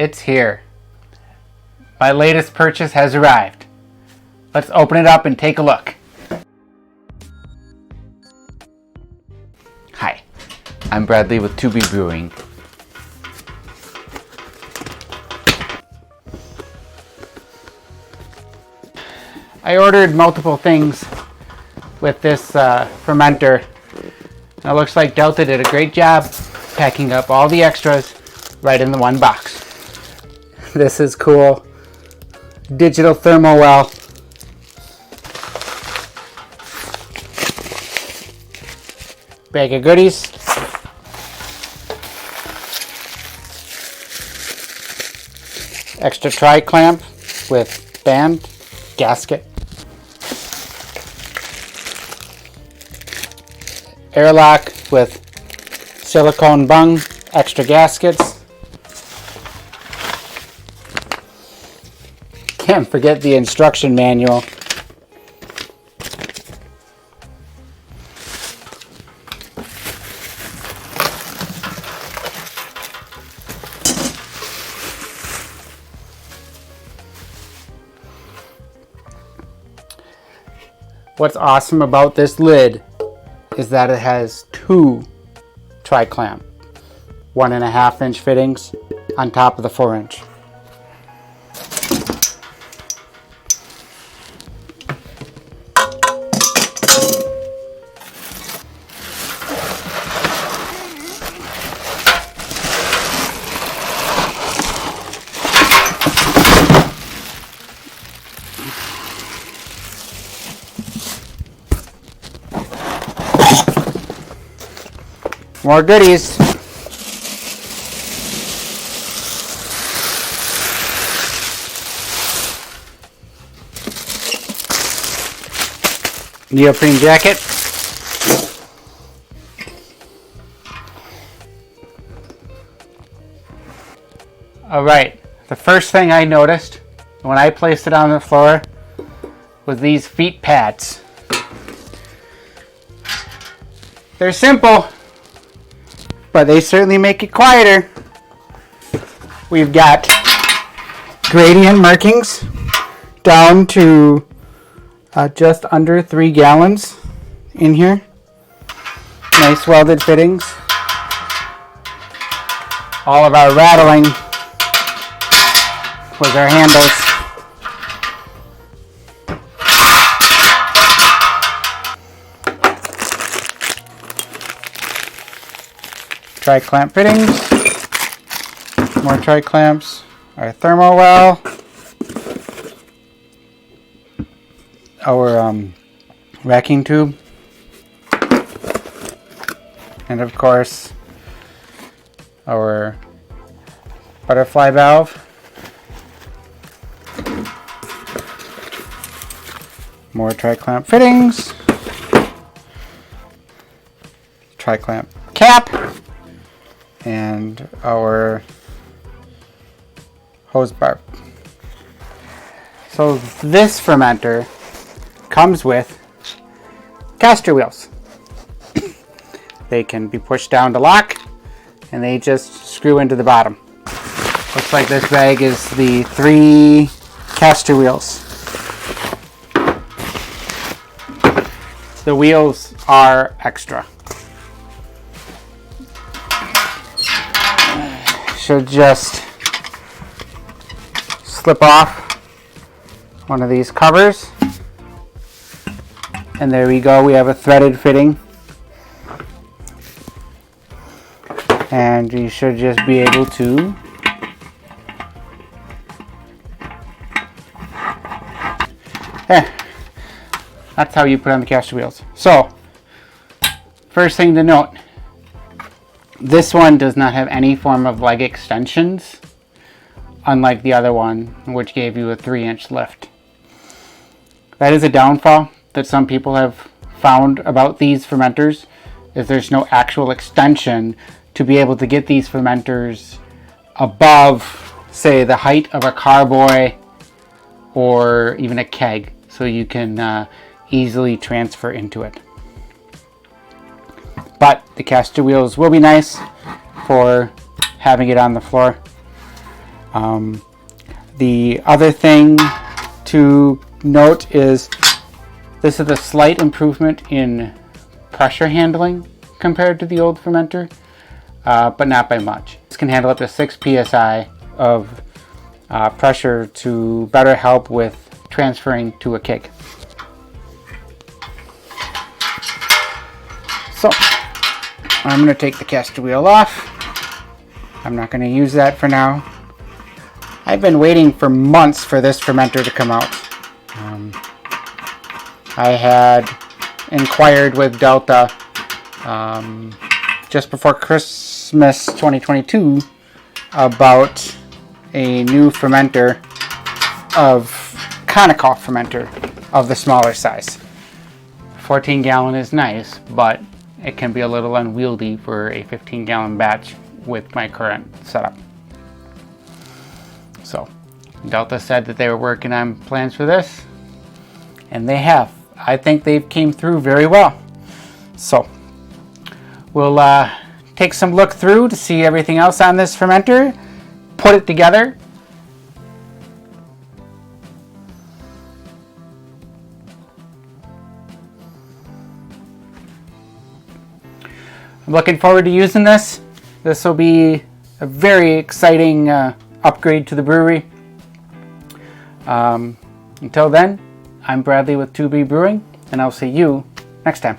It's here. My latest purchase has arrived. Let's open it up and take a look. Hi, I'm Bradley with To Be Brewing. I ordered multiple things with this fermenter. And it looks like Delta did a great job packing up all the extras right in the one box. This is cool. Digital thermal well. Bag of goodies. Extra tri-clamp with band, gasket. Airlock with silicone bung, extra gaskets. Can't forget the instruction manual. What's awesome about this lid is that it has two tri-clamp 1.5 inch fittings on top of the 4 inch. More goodies. Neoprene jacket. Alright, the first thing I noticed when I placed it on the floor was these feet pads. They're simple, but they certainly make it quieter. We've got gradient markings down to just under 3 gallons in here. Nice welded fittings. All of our rattling was our handles. Tri-clamp fittings, more tri-clamps, our thermal well, our racking tube, and of course our butterfly valve, more tri-clamp fittings, tri-clamp cap, and our hose bar. So this fermenter comes with caster wheels. They can be pushed down to lock and they just screw into the bottom. Looks like this bag is the 3 caster wheels. The wheels are extra. Should just slip off one of these covers, and there we go. We have a threaded fitting, and you should just be able to that's how you put on the caster wheels. So first thing to note, this one does not have any form of leg extensions, unlike the other one, which gave you a 3 inch lift. That is a downfall that some people have found about these fermenters, is there's no actual extension to be able to get these fermenters above, say, the height of a carboy or even a keg, so you can easily transfer into it. But the caster wheels will be nice for having it on the floor. The other thing to note is this is a slight improvement in pressure handling compared to the old fermenter, but not by much. This can handle up to 6 psi of pressure to better help with transferring to a keg. So I'm going to take the caster wheel off. I'm not going to use that for now. I've been waiting for months for this fermenter to come out. I had inquired with Delta just before Christmas 2022 about a new fermenter of conical fermenter of the smaller size. 14 gallon is nice, but it can be a little unwieldy for a 15 gallon batch with my current setup. So Delta said that they were working on plans for this, and they have. I think they've came through very well. So we'll take some look through to see everything else on this fermenter, put it together. I'm looking forward to using this. This will be a very exciting upgrade to the brewery. Until then, I'm Bradley with 2B Brewing, and I'll see you next time.